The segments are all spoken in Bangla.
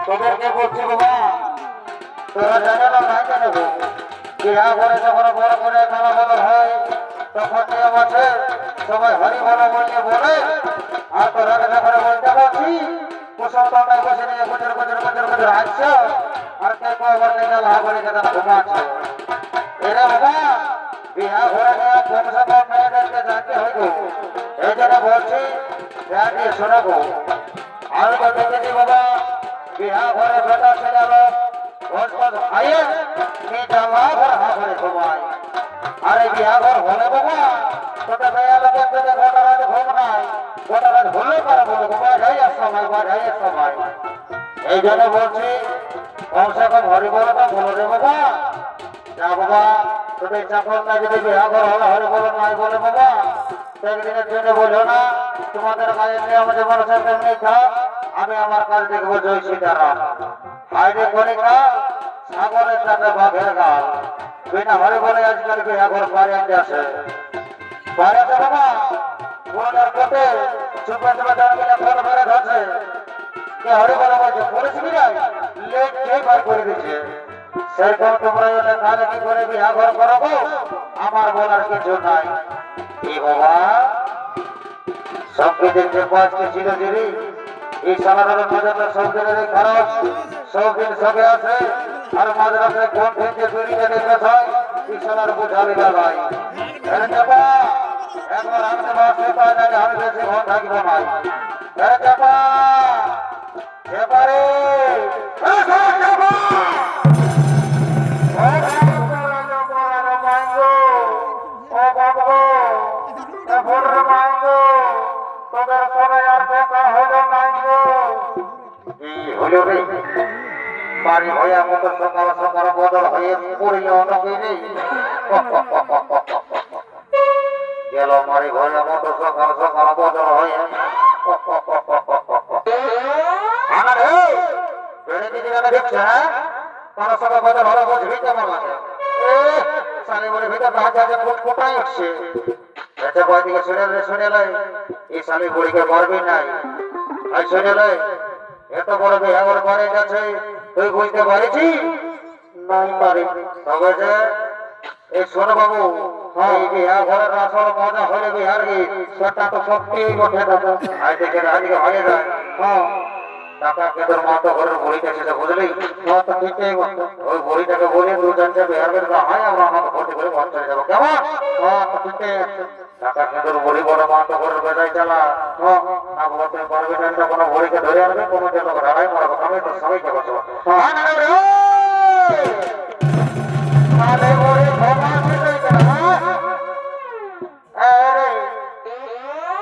তোদেরকে বলছি বাবা, তোরা জানো না নাই জানো, বিয়া করে যখন বড় করে মেলা বড় হয় তখন নিয়ম আছে সবাই হরি বলো বলিয়ে বলে, আর তোরা যখন বলতে বলছি কুসুম তলায় বসে নিয়ে বছর বছর বছর বছর হাসছ, আর কে কবার নিয়ে লাভ করে যেটা ঘুমাচ্ছ। এরা বাবা বিয়া ঘরে গিয়ে কমসে কম মেয়েদেরকে জানতে হইব, এই জন্য বলছি শোনাবো। আমি তো দেখেছি বাবা বিহা ঘরে বেটা ছেলে খাইয়ে জামা ঘর হা ঘরে সবাই, আর এই বিহা ঘর হলে বাবা তোকে মেয়ে লোকের থেকে গোটা রাত ঘুম নাই, গোটা রাত হলে পারে বলে বাড়াই সময় বাড়াই সময়। এই জন্য বলছি কমসে কম হরি বলটা বলো রে বাবা, যা বাবা তোদের চাকর না যদি বিহা ঘর হলে হরি বলো নাই বলে বাবা একদিনের জন্য বলো না, তোমাদের কাজে নিয়ে আমাদের মানুষের তেমনি থাক, আমি আমার কাজ দেখবো জয় সীতারাম। হাইরে করিকা সাগরের সাথে বাঘের গাল, বিনা হরে বলে আজকাল বিয়া ঘর বাড়ি আনতে আসে বাড়িতে বাবা বোনের কোটে চুপে চুপে দাঁড়িয়ে ফোন ধরে ধরছে, কে হরে বলে বলছে পুলিশ বিরাই লেট কে বার করে দিচ্ছে, সেরকম তোমরা তাহলে কি করে বিয়া ঘর করাবো, আমার বলার কিছু নাই। এই বাবা সবকে দেখতে পাঁচকে ছিল যদি এই সালাদার মাঝে সব দিনের খরচ সব দিন সবে আছে, আর মাঝে রাতে কোন থেকে চুরিটা দেখতে হয় এই সালার বোঝাবে ভাই একবার আনতে পারছে তাই না আমি বেশি ঘর থাকবো নাই চাপা এবারে বাড়ি হয়ে মতো সকাল সকাল বদল হয়ে পড়িল অনেকে নেই গেল মারি ঘরে মতো সকাল সকাল বদল হয়ে বেড়ে দিদি দেখছে হ্যাঁ কারো সকাল বদল হলে বুঝবি কেমন লাগে সারি বলে ভিতরে হাতে ফুট ফুটাই উঠছে এতে কয়দিকে শুনে লাই এই শালি বুড়িকে পারবি নাই আর শুনে লাই এত বড় বিহার করে গেছে তুই বুঝতে পারিছি নাই পারি, তবে যে এই শোনো বাবু এই বিহা ঘরের আসল মজা হলে বিহার কি সেটা তো সত্যি বটে দাদা, আজ থেকে আজকে হয়ে যায়। হ্যাঁ টাকা কেদর মতো ঘরের বুড়িটা এসেছে বুঝলি, ওই বুড়িটাকে বলে দুজনকে বিহার করে হয় আমরা আমাকে ভর্তি করে ঘর চলে যাবো কেমন। হ্যাঁ ঠিকই আছে, টাকা কেদর বুড়ি বড় মাতো ঘরের বেজায় চালা না বলতে পারবে না, কোনো বুড়িকে ধরে আনবে কোনো যেন লড়াই মারবো আমি তো সবাইকে বসবো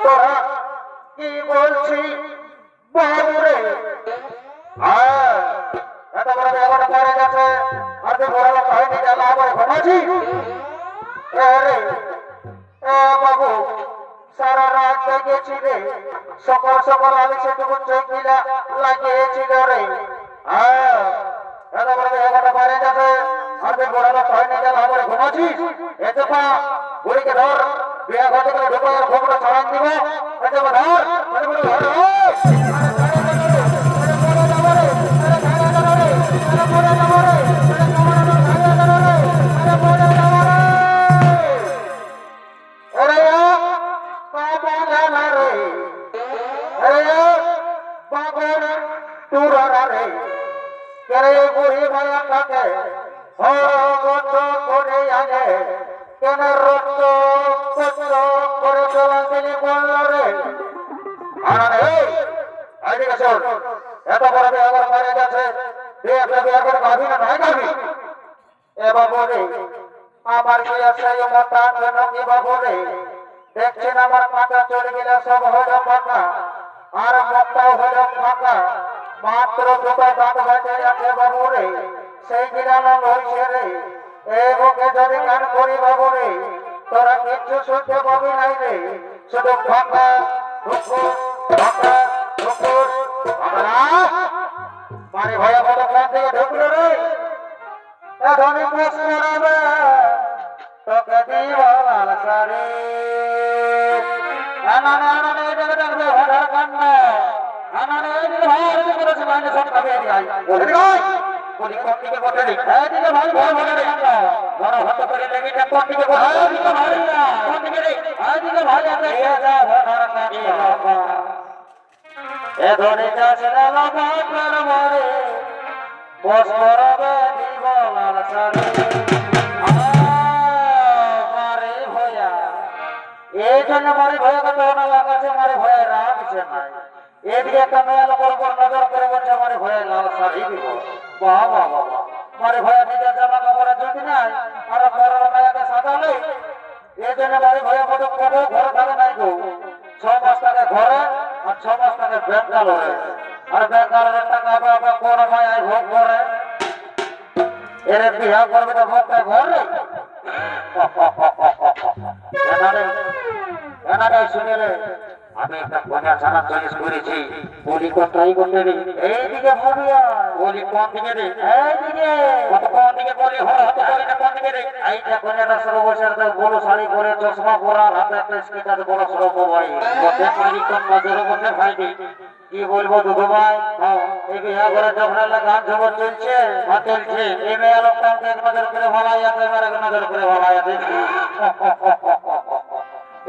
তোরা কি বলছি বাবুরে এত বড় ব্যাপারটা পড়ে গেছে আর তুই বড় লোক হয়নি গেল আমার ঘুমাচ্ছি বাবু সারা রাত জেগেছি রে, সকাল সকাল আমি সেটুকু চোখিলা লাগিয়েছিল রে, এত বড় ব্যাপারটা পড়ে গেছে আর তুই বড় লোক হয়নি গেল আমার ঘুমাচ্ছিস, এতে পা বুড়িকে ধর বিয়া ঘটে গেলে ঢুকে ঘুমটা ছড়ান দিব এতে ধর এ বাবু রে আমার বিয়ে সেই মোটা কেন কি বাবু রে দেখছেন আমার কাঁচা চলে গেলে সব হইল ফাঁকা আর মোটাও হইল ফাঁকা মাত্র দুটো দাঁত বেঁচে আছে বাবু রে সেই গিরানো লইছে রে এ বুকে যদি গান করি বাবু রে তোরা কিচ্ছু শুনতে পাবি নাই রে শুধু ফাঁকা ঠুকুর ফাঁকা ঠুকুর মানে ভয়া বড় কান থেকে ঢুকলো রে ধনী পোষ করাবে তোকে দিব লাল শাড়ি আনানে আনানে এটাকে দেখবে ভাড়ার কান্না আনানে এদিকে ভাই এদিকে করেছে বাইরে সব খাবে এদিকে আই বলি গাই বলি কোন দিকে বসে রে এদিকে ভাই ভাই বলে রে বড় হতে করে লেগেটা কোন দিকে বসে এদিকে ভাই না কোন দিকে রে এদিকে ভাই আছে এ যা ভাড়ার কান্না এ ধনী গাছ লালা বাপের মারে পোষ করাবে দিব লাল শাড়ি মারে ভয়া এই জন্য মারে ভয়া কত না লাগাছে মারে ভয়া রাখছে নাই এদিকে একটা মেয়ে লোকের উপর নজর করে বলছে মারে ভয়া লাল শাড়ি দিব বাহ বাহ বাহ মারে ভয়া নিজের জামা কাপড়ের যদি নাই আর পরের মেয়েকে সাজালে এই জন্য মারে ভয়া কত কত ঘরে থাকে নাই গো 6 মাস থাকে ঘরে আর 6 মাস থাকে বেঙ্গালোরে আর বেঙ্গালোরের টাকা বাবা কোন মায়ায় ভোগ করে এর বিয়া করবে তো ভোগটা ঘরে শুনেলে আমি একটা কন্যা ছাড়া চয়েস করেছি বলি কোনটাই করতে রে এইদিকে ভাবিয়া বলি কোন দিকে রে এইদিকে কত কোন দিকে বলি হতে পারি না কোন দিকে রে এইটা কন্যাটা সরো বছর বড় শাড়ি পরে চশমা পরা হাতে একটা স্পিকার বড় সরো মোবাইল বটে পারি কোন নজরে বটে ভাই কি বলবো দুধু ভাই এই বিয়া করে যখন গান খবর চলছে চলছে এই মেয়ে লোকটা এক নজর করে ভালাই আছে এবার এক নজর করে ভালাই আছে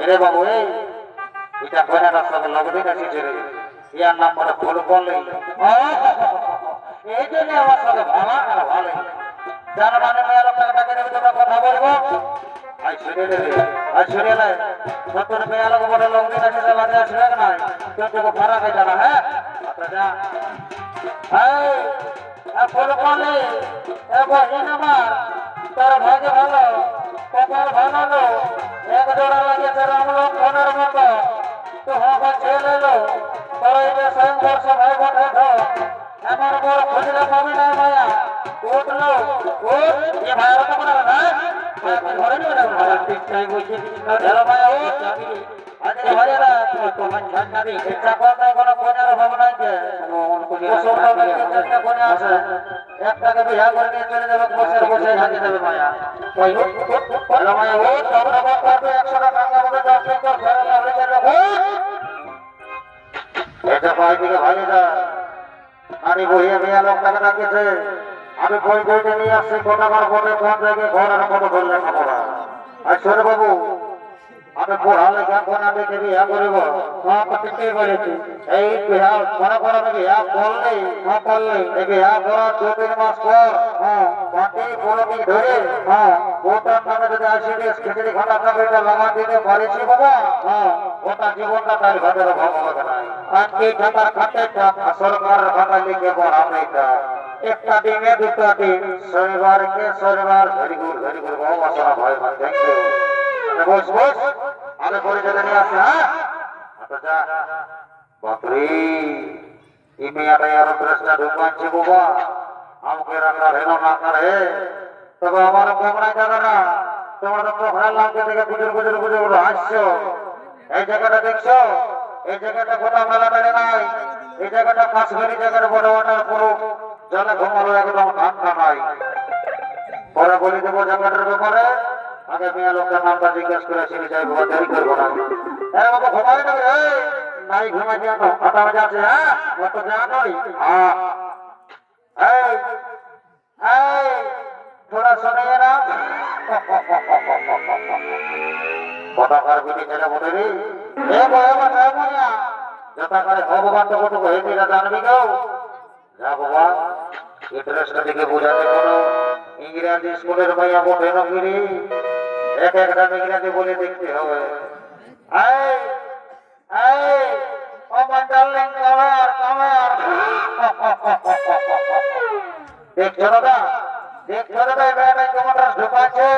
এরে বাবু এই এটা কয়নাটার সঙ্গে লগদিন আছে ছেড়ে ইয়ার নাম বলে ফুল করলে এই জন্য আমার সঙ্গে ভালো আর ভালো যার মানে মেয়ে লোকটাকে ডাকে নেবে তোমরা কথা বলবো আই শুনে নেবে আই শুনে নে সত্তর মেয়ে লোক বলে লগদিন আছে যে লাগে আসবে না কেউ ভাড়া খাই জানা হ্যাঁ আচ্ছা যা এই ফুল করলে এবার আমার তোর ভাগে ভালো কপাল ভালো এক জোড়া লাগিয়েছে রামলোক ঘনের মতো তো হবা ছেলে লো তোর এই যে সংঘর্ষ ভাই বোন আমার বড় খুঁজলে পাবি না মায়া উঠলো উঠ এ ভাইয়ের তো কোনো না ঘরে নিয়ে না ভাড়া ঠিক চাই বলছি হ্যালো মায়া উঠ আজকে ভাইয়েরা তো মান ঝান্ডাবি ইচ্ছা করতে কোনো কোণের ভাব নাই যে কোণে আছে একটাকে বিয়া করে নিয়ে চলে যাবে বসে বসে ঝাঁকি দেবে মায়া হ্যালো মায়া উঠ তোমরা বাদ করবে 100 টাকা আমাদের 10 টাকা ফেরত লাগলে চলে এটা ভাই দিকে ভাইরা আমি বইয়ে বিয়া লোকটাকে ডাকিছে আমি বই বইতে নিয়ে আসছি কোটাবার বটে কোন জায়গায় ঘর আর কত ধরলে খাবো আর ছোট বাবু আমি পড়ালে যখন আমি বিয়া করিব ঠিকই বলেছি এই বিয়া মনে করো বিয়া করলে না করলে এই বিয়া করার 2-3 মাস পর মাটি পুরোটি ধরে ওটার নামে যদি আইসিডিএস খিচুড়ি খাটা খাবে এটা লাগা দিতে পারিছি বাবা ওটা জীবনটা তার ঘরের অভাব হবে না আজকে ঢাকার খাটে সরকারের খাতা লিখে পড়াবে এটা একটা ডিমে দুটো ডিম শনিবারকে শনিবার ভেরি গুড বাবা আসলে ভয় না থ্যাংক ইউ বস বস আমি পরিচয় নিয়ে আসি হ্যাঁ আচ্ছা যা বাপরে এই মেয়েটা আরো ড্রেসটা ঢুকাচ্ছে বাবা আমাকে রাখার হেন না করে তবে আমার কমরায় যাবে না তোমার তো পোখরা লাগছে দেখে গুজর হাসছো এই জায়গাটা দেখছো এই জায়গাটা গোটা মেলা বেড়ে নাই এই জায়গাটা কাশ্মীরি জায়গার বড় ওটার পুরো জলে ঘুমালো একদম ঠান্ডা নাই পরে বলে দেবো জায়গাটার ব্যাপারে আগে মেয়ে লোকটার নামটা জিজ্ঞেস করে ছেড়ে যাই বাবা দেরি করবো না হ্যাঁ বাবা ঘুমাই দেবে নাই ঘুমাই দিয়ে হাঁটা বাজে আছে হ্যাঁ কত জানোই थोड़ा सुनिए ना पटाकार बिटी चले बोले रे ए बोया बता मुनिया जता करे भगवान तो को हे तेरा जानबी गो जा बाबा ये ड्रेसটা দেখে বোঝাতে কোনো ইংরেজি স্কুলের ভাইয়া বটে না গিরি এক একটা ইংরেজি বলে দেখতে হবে এই এই ও মন্ডলিং কামার দেখছো দাদা দেখছো দাদা এই মেয়েটা কেমন রাস ঢুকাচ্ছে,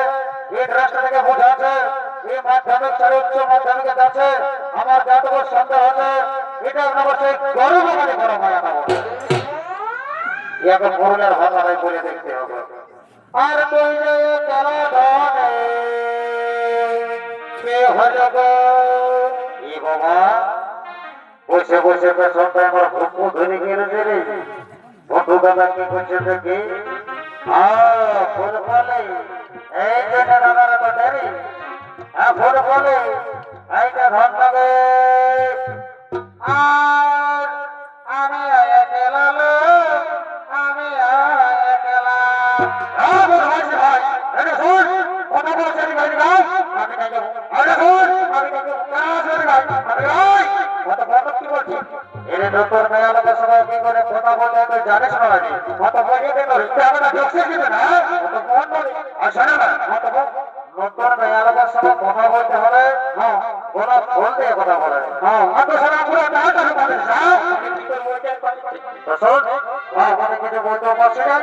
এই রাস্তা থেকে বোঝাচ্ছে এই মাধ্যমিক ছেড়ে উচ্চ মাধ্যমিকে যাচ্ছে, আমার যতটুকু সন্দেহ আছে এটা অবশ্যই গরম মানে গরম হয় না এখন পুরুলিয়ার ভাষাটাই বলে দেখতে হবে। আর তুই যে কেন ধনে বাবা বসে বসে পেছনটা আমার ভুকু ধরে গেছে রে বন্ধু দাদা কি করছে দেখি ফুল ফলে এই যে দাদারা তো দেরি ফুল ফলে এইটা ধন লাগে আর আমি একলা আমি একলা ভাই এটা শুন কথা বলছে আমি গাড়ি গাও আমি গাই যাবো আরে শুন আমি গাই যাবো আমি গাই কত বড় কি বলছি এরে ডক্টর মেয়ালকের সময় কি করে কথা বলতে তুই জানিস না রে কত বড় কি করিস তুই আমাকে ঢুকছে দিবে না কত ফোন বলি আর শোনা না কত ডক্টর মেয়ালকের সময় কথা বলতে হলে হ্যাঁ ওরা ফোন দিয়ে কথা বলে হ্যাঁ অত সারা পুরো না কথা বলে যাও তো শোন আমাকে কিছু বলতে পারছি না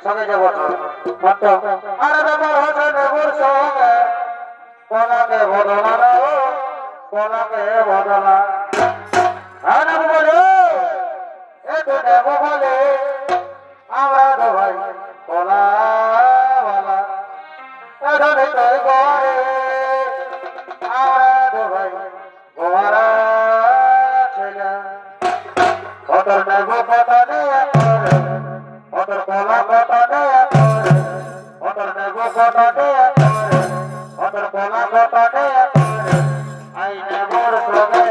সঙ্গে যাবো কত আরে ব্যাপার হচ্ছে নেবুর সঙ্গে কোনাকে বদলা না কোনাকে বদলা আরে বলো এতো নেব বলে আমরা তো ভাই কোলা বলা এখানে তোর ঘরে আমরা তো ভাই গোয়ারা ছেলে কত নেব কত নেয়া করে কত কোলা কত নেয়া করে কত নেব কত নেয়া করে কত কোলা কত নেয়া করে আই নেবর সবে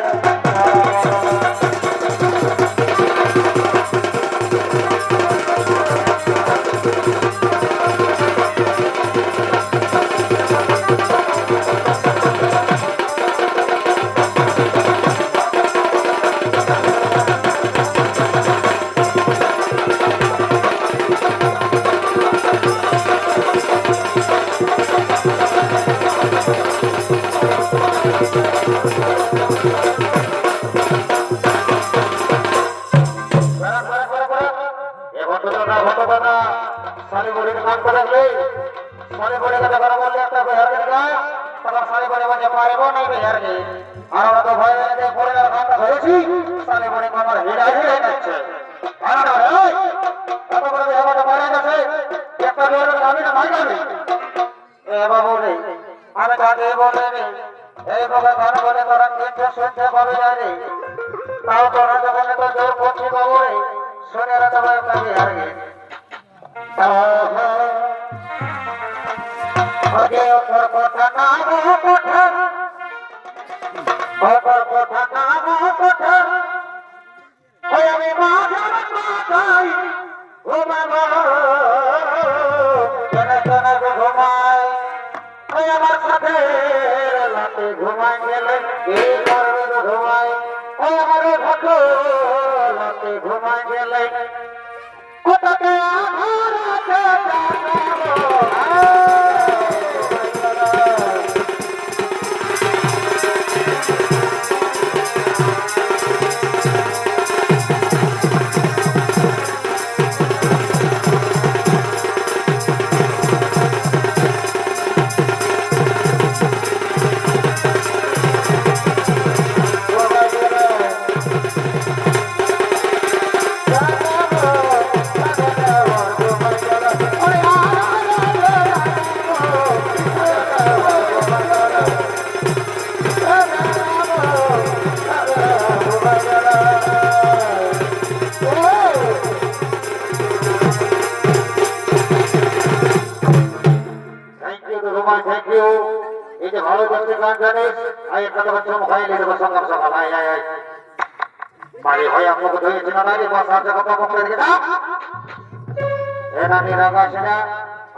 আমি তাকে বলে এই বলে ঘন বলে তোরা কিন্তু শুনতে পাবে না রে তাও তোরা যখন তো জোর করছি বাবু রে শুনে রাখা ভাই কাজে হারে আগে ওপর কথা না কথা ওপর কথা না কথা ওই আমি মাঝার মাথায় ঘুমাবো জনে জনে ঘুমাই ওই আমার সাথে রাতে ঘুমাই গেলে কে করবে ঘুমাই ওই আমার ঘটো রাতে ঘুমাই গেলে ওটাকে আমার ভালো করতে গান জানিস আই একটা তো বাচ্চা খাই লে দেব সকাল সকাল আই আই আই মারি ভাই আমাকে ধরেছিল না রে বাস আর কথা বলতে দিকে না এনা নিরাগাস না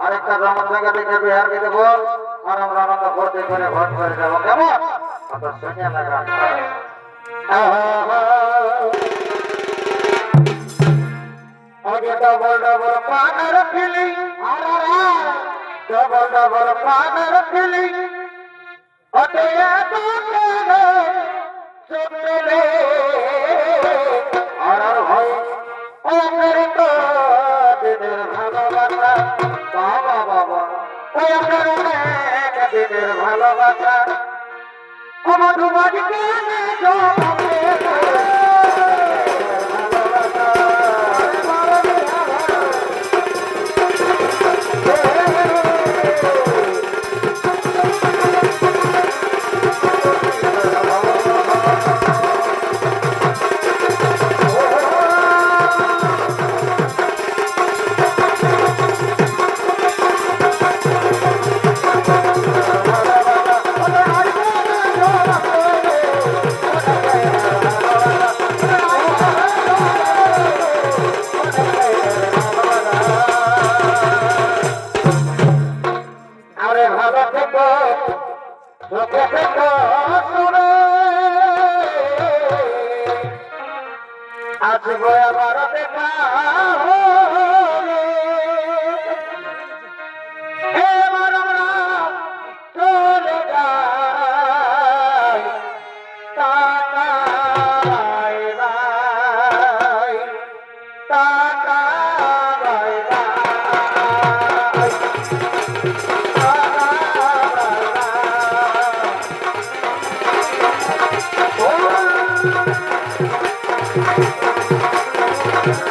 আরেকটা গ্রামের থেকে দেখে বিহার কে দেব আর আমরা আনন্দ করতে করে ঘর করে যাব কেমন কত সোনিয়া লাগা আগে ডবল ডবল পানার ফিলিং আর ডবল ডবল পানার ফিলিং ওতে এত চলে আর ভাই ও মেরে তো দিনের ভালোবাসা ভালোবাসা আমার বাড়িতে জমাবে আসবো আবার দেখা এবার আমরা চলে যাই tata bye bye tata bye bye tata bye bye